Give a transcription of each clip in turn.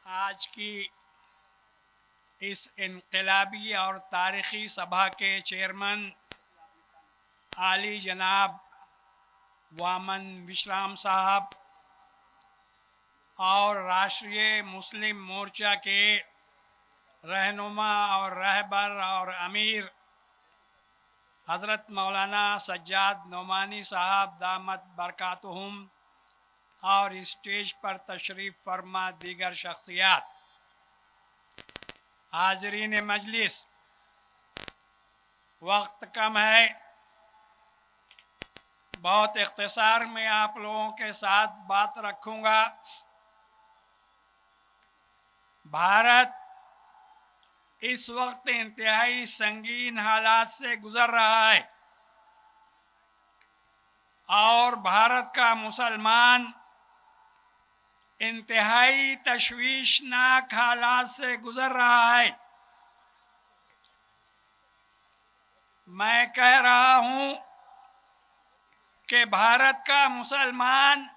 आज की इस इनकलाबी और तारीख़ी सभा के चेयरमैन आली जनाब वामन विश्राम साहब और राष्ट्रीय मुस्लिम मोर्चा के रहनुमा और रहबर और अमीर हज़रत मौलाना सज्जाद नोमानी साहब दामत बरकातुहुम और स्टेज पर तशरीफ़ फरमा दीगर शख्सियात, हाज़रीन मजलिस, वक्त कम है, बहुत इख्तिसार में आप लोगों के साथ बात रखूँगा। भारत इस वक्त इंतहाई संगीन हालात से गुज़र रहा है और भारत का मुसलमान इंतहाई तशवीशनाक हालात से गुज़र रहा है। मैं कह रहा हूँ कि भारत का मुसलमान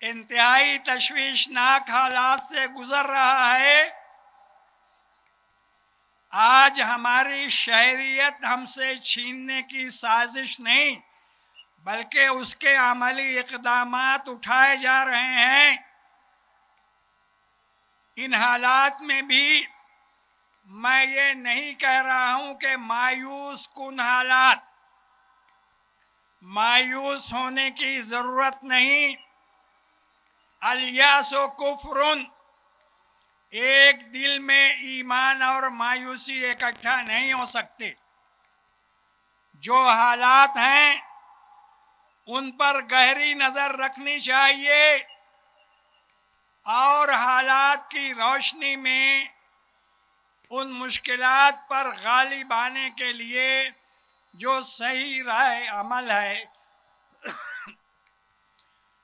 इंतहाई तशवीशनाक हालात से गुज़र रहा है। आज हमारी शहरियत हमसे छीनने की साजिश नहीं, बल्कि उसके अमली इक़दामात उठाए जा रहे हैं। इन हालात में भी मैं ये नहीं कह रहा हूँ कि मायूस कुन हालात, मायूस होने की ज़रूरत नहीं। अलियासो कुफ्रुन, एक दिल में ईमान और मायूसी इकट्ठा नहीं हो सकते। जो हालात हैं उन पर गहरी नज़र रखनी चाहिए और हालात की रोशनी में उन मुश्किलात पर गालिब आने के लिए जो सही राह अमल है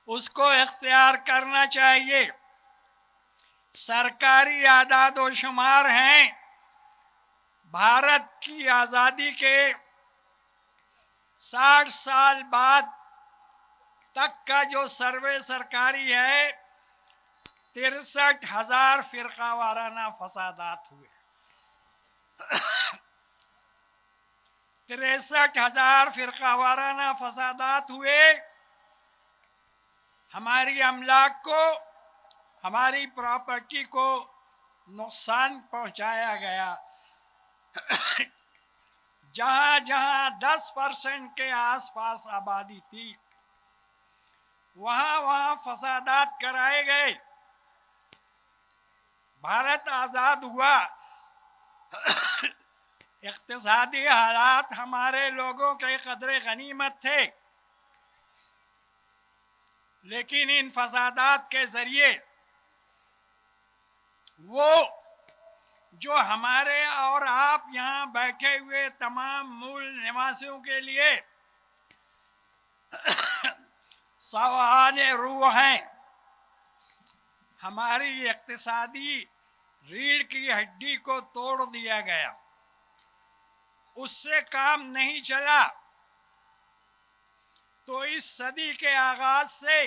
उसको इख्तियार करना चाहिए। सरकारी आदाद व शुमार हैं, भारत की आज़ादी के 60 साल बाद तक का जो सर्वे सरकारी है, 63,000 फ़िरका वाराना फसादात हुए। 63,000 फ़िरका वाराना फसादात हुए। हमारी अमलाक को, हमारी प्रॉपर्टी को नुकसान पहुंचाया गया। जहां जहां 10% के आसपास आबादी थी, वहां वहां फसादात कराए गए। भारत आज़ाद हुआ, इक़्तिसादी हालात हमारे लोगों के कदरे गनीमत थे, लेकिन इन फसादात के ज़रिए वो जो हमारे और आप यहाँ बैठे हुए तमाम मूल निवासियों के लिए सवाल रूह हैं, हमारी इक़्तिसादी रीढ़ की हड्डी को तोड़ दिया गया। उससे काम नहीं चला तो इस सदी के आगाज से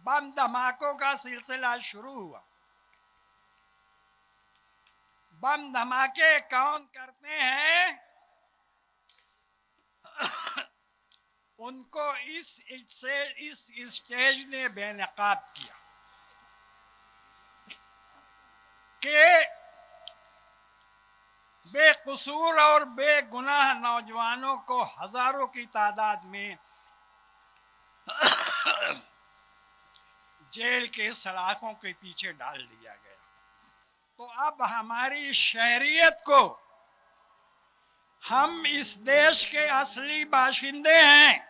बम धमाकों का सिलसिला शुरू हुआ। बम धमाके कौन करते हैं? उनको इस स्टेज ने बेनकाब किया कि बेकसूर और बेगुनाह नौजवानों को हजारों की तादाद में जेल के सलाखों के पीछे डाल दिया गया। तो अब हमारी शहरियत को, हम इस देश के असली बाशिंदे हैं,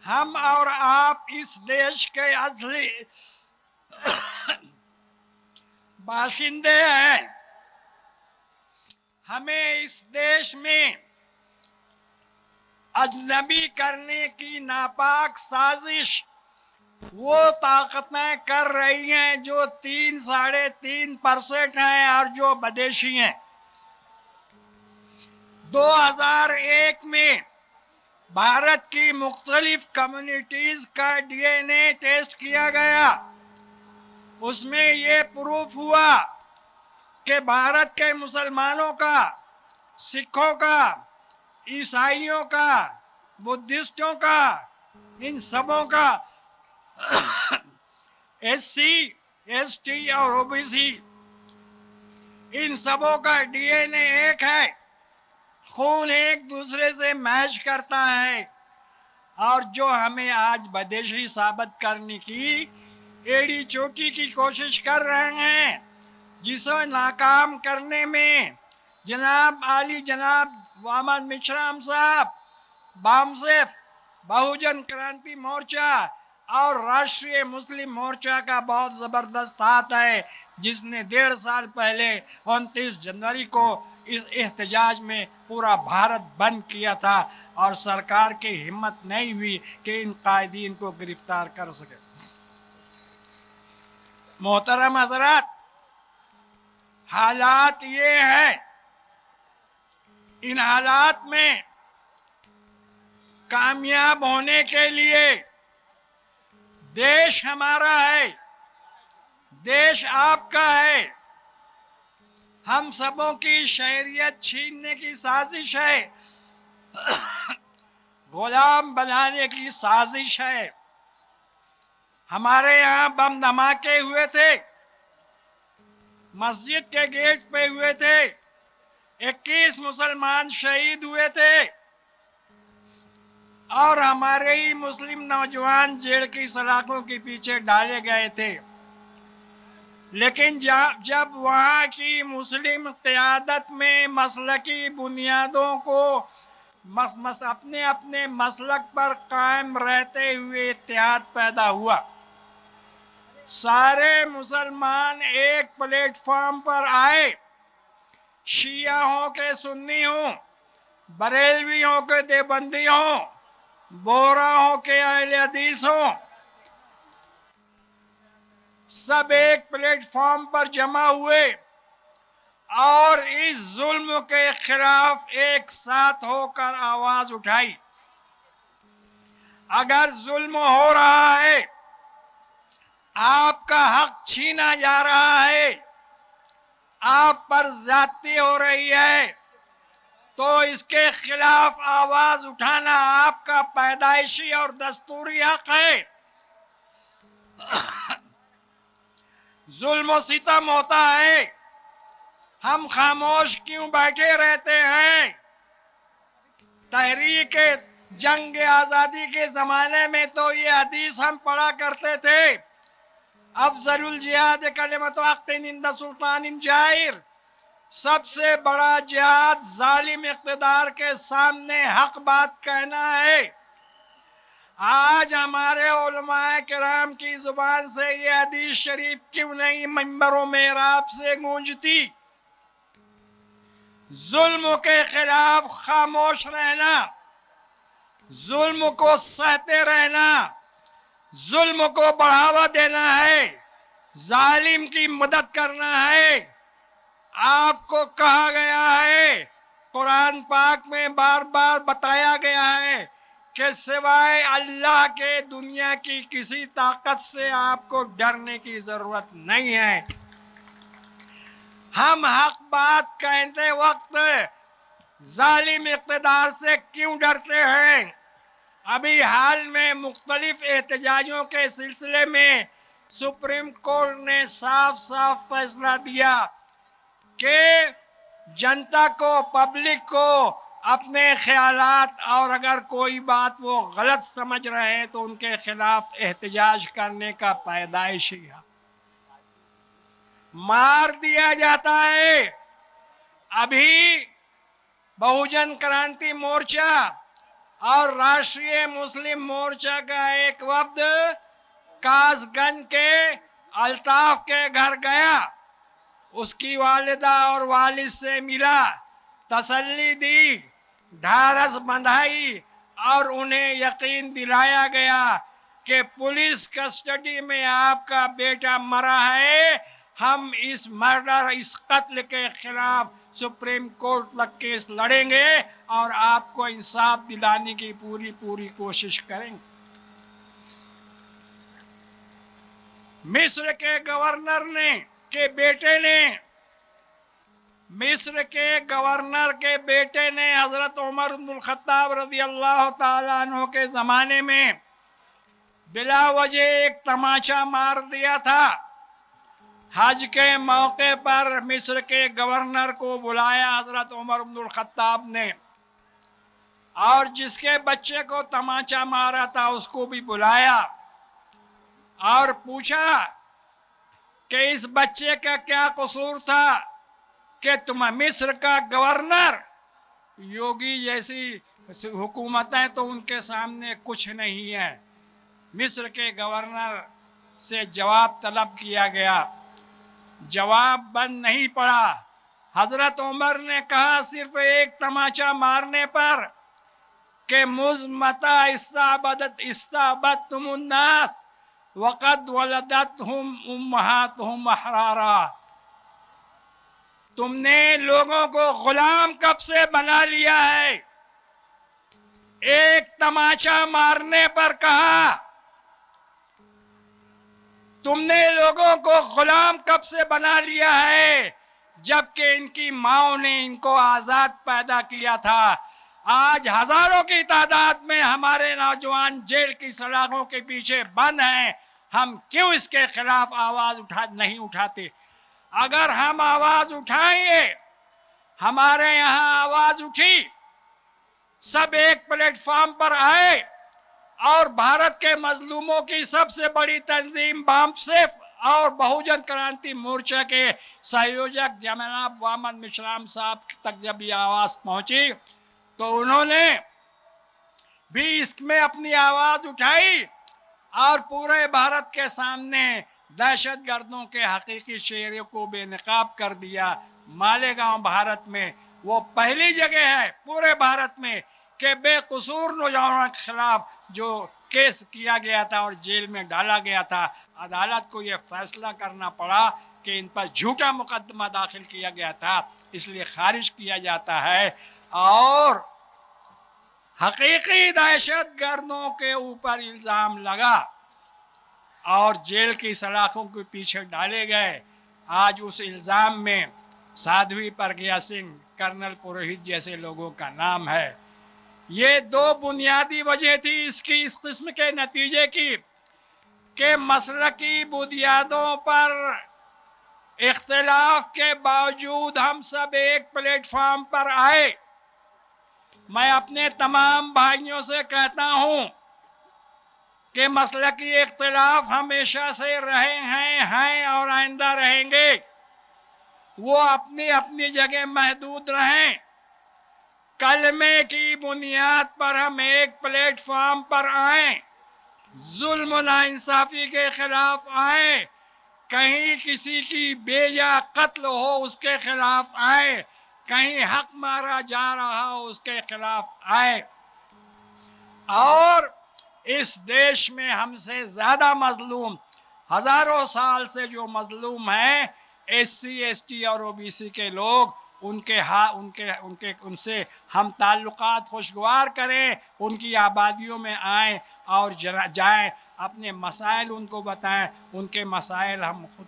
हम और आप इस देश के असली बाशिंदे हैं। हमें इस देश में अजनबी करने की नापाक साजिश वो ताकतें कर रही हैं जो 3-3.5% हैं और जो बदेशी हैं। 2001 में भारत की मुख्तलिफ कम्युनिटीज का डीएनए टेस्ट किया गया। उसमें ये प्रूफ हुआ कि भारत के मुसलमानों का, सिखों का, ईसाइयों का, बुद्धिस्टों का, इन सबों का एससी, एसटी और ओबीसी, इन सबों का डीएनए एक है, खून एक दूसरे से मैच करता है। और जो हमें आज बदेशी साबित करने की एड़ी चोटी की कोशिश कर रहे हैं, जिसे नाकाम करने में जनाब आली जनाब मोहम्मद मिश्राम साहब, बामसेफ, बहुजन क्रांति मोर्चा और राष्ट्रीय मुस्लिम मोर्चा का बहुत जबरदस्त हाथ है, जिसने 1.5 साल पहले 29 जनवरी को इस एहतजाज में पूरा भारत बंद किया था और सरकार की हिम्मत नहीं हुई कि इन कायदीन को गिरफ्तार कर सके। मोहतरम हज़रात, हालात ये है, इन हालात में कामयाब होने के लिए देश हमारा है, देश आपका है, हम सबों की शहरियत छीनने की साजिश है, गुलाम बनाने की साजिश है। हमारे यहाँ बम धमाके हुए थे, मस्जिद के गेट पे हुए थे, 21 मुसलमान शहीद हुए थे और हमारे ही मुस्लिम नौजवान जेल की सलाखों के पीछे डाले गए थे। लेकिन जब वहाँ की मुस्लिम क़यादत में मसलकी बुनियादों को अपने अपने मसलक पर कायम रहते हुए इत्तेहाद पैदा हुआ, सारे मुसलमान एक प्लेटफॉर्म पर आए, शिया हो के सुन्नी हो, बरेलवी हो के देवबंदी हो, बोरा हो के अहले हदीस हो, सब एक प्लेटफॉर्म पर जमा हुए और इस जुल्म के खिलाफ एक साथ होकर आवाज उठाई। अगर जुल्म हो रहा है, आपका हक छीना जा रहा है, आप पर ज्यादती हो रही है, तो इसके खिलाफ आवाज उठाना आपका पैदाइशी और दस्तूरी हक है। जुल्म सितम होता है, हम खामोश क्यों बैठे रहते हैं? तहरीक जंग आजादी के जमाने में तो ये हदीस हम पढ़ा करते थे, अफजलुल जिहाद कलिमतु हक़्क़िन इंद सुल्तानिन जाहिर, सबसे बड़ा जिहाद जालिम इक़्तिदार के सामने हक बात कहना है। आज हमारे उलमाए किराम की जुबान से ये हदीस शरीफ क्यों नहीं मिंबरों मेहराब से गूंजती? जुल्म के खिलाफ खामोश रहना, जुल्म को सहते रहना, जुल्म को बढ़ावा देना है, जालिम की मदद करना है। आपको कहा गया है, कुरान पाक में बार बार बताया गया है कि सिवाय अल्लाह के दुनिया की किसी ताकत से आपको डरने की जरूरत नहीं है। हम हक बात कहते वक्त जालिम इक़्तिदार से क्यों डरते हैं? अभी हाल में मुख्तलिफ एहतजाजों के सिलसिले में सुप्रीम कोर्ट ने साफ साफ फैसला दिया कि जनता को, पब्लिक को अपने ख्यालात और अगर कोई बात वो गलत समझ रहे हैं तो उनके खिलाफ एहतजाज करने का पैदाइशी है। मार दिया जाता है। अभी बहुजन क्रांति मोर्चा और राष्ट्रीय मुस्लिम मोर्चा का एक वफ्द कासगंज के अल्ताफ के घर गया, उसकी वालिदा और वालिद से मिला, तसल्ली दी, ढारस बंधाई और उन्हें यकीन दिलाया गया कि पुलिस कस्टडी में आपका बेटा मरा है, हम इस मर्डर, इस कत्ल के खिलाफ सुप्रीम कोर्ट तक केस लड़ेंगे और आपको इंसाफ दिलाने की पूरी पूरी कोशिश करेंगे। मिस्र के गवर्नर के बेटे ने हजरत उमर इब्नुल खत्ताब रज़ी अल्लाह ताला अन्हु के जमाने में बिला वजह एक तमाचा मार दिया था। हज के मौके पर मिस्र के गवर्नर को बुलाया हजरत उमर इब्नुल खत्ताब ने, और जिसके बच्चे को तमाचा मारा था उसको भी बुलाया और पूछा कि इस बच्चे का क्या कसूर था कि तुम मिस्र का गवर्नर, योगी जैसी हुकूमतें तो उनके सामने कुछ नहीं है। मिस्र के गवर्नर से जवाब तलब किया गया, जवाब बंद नहीं पड़ा। हजरत उमर ने कहा सिर्फ एक तमाचा मारने पर के मुज़मता इस्ताबदतुम उन्नास वक़द वलदतहुम उम्महातुहुम अहरारा, तुमने लोगों को गुलाम कब से बना लिया है? एक तमाचा मारने पर कहा तुमने लोगों को गुलाम कब से बना लिया है, जबकि इनकी माओ ने इनको आजाद पैदा किया था। आज हजारों की तादाद में हमारे नौजवान जेल की सलाखों के पीछे बंद हैं। हम क्यों इसके खिलाफ आवाज नहीं उठाते? अगर हम आवाज उठाएंगे, हमारे यहाँ आवाज उठी, सब एक प्लेटफॉर्म पर आए और भारत के मजलूमों की सबसे बड़ी तंजीम बामसेफ और बहुजन क्रांति मोर्चा के संयोजक जनाब वामन मिश्राम साहब तक जब ये आवाज पहुंची तो उन्होंने भी इसमें अपनी आवाज उठाई और पूरे भारत के सामने दहशतगर्दों के हकीकी चेहरे को बेनकाब कर दिया। मालेगांव भारत में वो पहली जगह है पूरे भारत में कि बेकसूर नौजवानों के खिलाफ जो केस किया गया था और जेल में डाला गया था, अदालत को यह फैसला करना पड़ा कि इन पर झूठा मुकदमा दाखिल किया गया था, इसलिए खारिज किया जाता है और हकीकी दहशतगर्दों के ऊपर इल्ज़ाम लगा और जेल की सलाखों के पीछे डाले गए। आज उस इल्ज़ाम में साध्वी प्रज्ञा सिंह, कर्नल पुरोहित जैसे लोगों का नाम है। ये दो बुनियादी वजह थी इसकी, इस किस्म के नतीजे की कि मसलकी बुनियादों पर इख्तिलाफ के बावजूद हम सब एक प्लेटफॉर्म पर आए। मैं अपने तमाम भाइयों से कहता हूं कि मसलकी इख्तिलाफ हमेशा से रहे हैं और आइंदा रहेंगे। वो अपनी अपनी जगह महदूद रहें। कलमे की बुनियाद पर हम एक प्लेटफॉर्म पर आए, जुल्म नाइंसाफी के खिलाफ आए, कहीं किसी की बेजा कत्ल हो उसके खिलाफ आए, कहीं हक मारा जा रहा हो उसके खिलाफ आए। और इस देश में हमसे ज्यादा मजलूम, हजारों साल से जो मजलूम हैं, SC ST और OBC के लोग, उनसे हम ताल्लुकात खुशगवार करें, उनकी आबादियों में आएँ और जाएं, अपने मसाइल उनको बताएं, उनके मसाइल हम खुद।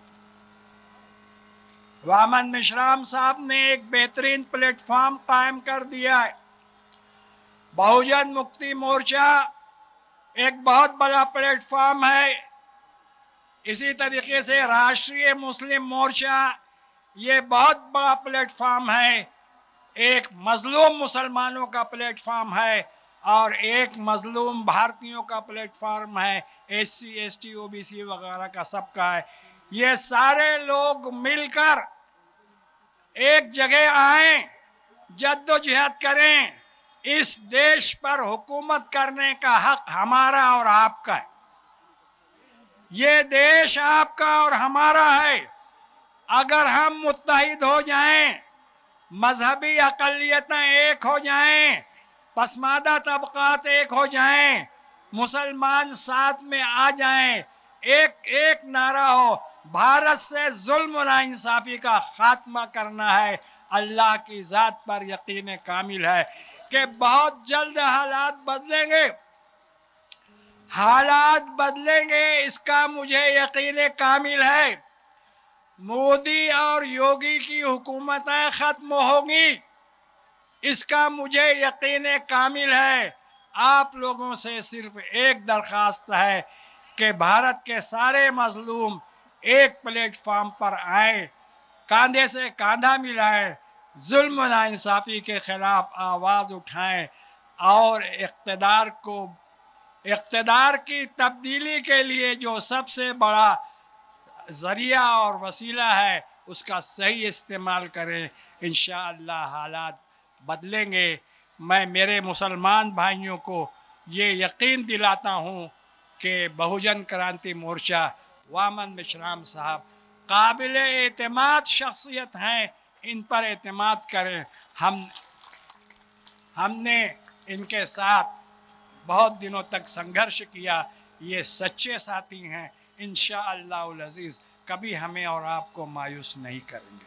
वामन मिश्राम साहब ने एक बेहतरीन प्लेटफॉर्म कायम कर दिया है। बहुजन मुक्ति मोर्चा एक बहुत बड़ा प्लेटफॉर्म है। इसी तरीके से राष्ट्रीय मुस्लिम मोर्चा ये बहुत बड़ा प्लेटफॉर्म है। एक मजलूम मुसलमानों का प्लेटफॉर्म है और एक मजलूम भारतीयों का प्लेटफॉर्म है, SC ST OBC वगैरह का सबका है। ये सारे लोग मिलकर एक जगह आए, जद्दोजहद करें। इस देश पर हुकूमत करने का हक हमारा और आपका है। ये देश आपका और हमारा है। अगर हम मुत्तहिद हो जाएं, मजहबी अक़लियतें एक हो जाएं, पसमानदा तबक़ात एक हो जाएं, मुसलमान साथ में आ जाएं, एक नारा हो, भारत से जुल्म नाइंसाफ़ी का खात्मा करना है अल्लाह की ज़ात पर यकीन कामिल है कि बहुत जल्द हालात बदलेंगे। हालात बदलेंगे, इसका मुझे यकीन कामिल है। मोदी और योगी की हुकूमतें खत्म होंगी, इसका मुझे यकीन कामिल है। आप लोगों से सिर्फ एक दरख्वास्त है कि भारत के सारे मजलूम एक प्लेटफार्म पर आए, कंधे से कंधा मिलाएं, जुल्म नाइंसाफ़ी के खिलाफ आवाज़ उठाएं और इक़्तिदार की तब्दीली के लिए जो सबसे बड़ा ज़रिया और वसीला है उसका सही इस्तेमाल करें। इंशाअल्लाह हालात बदलेंगे। मैं मेरे मुसलमान भाइयों को ये यकीन दिलाता हूँ कि बहुजन क्रांति मोर्चा वामन मेश्राम साहब काबिल एतमाद शख्सियत हैं, इन पर एतमाद करें। हमने इनके साथ बहुत दिनों तक संघर्ष किया, ये सच्चे साथी हैं। इंशाअल्लाह अज़ीज़ कभी हमें और आपको मायूस नहीं करेंगे।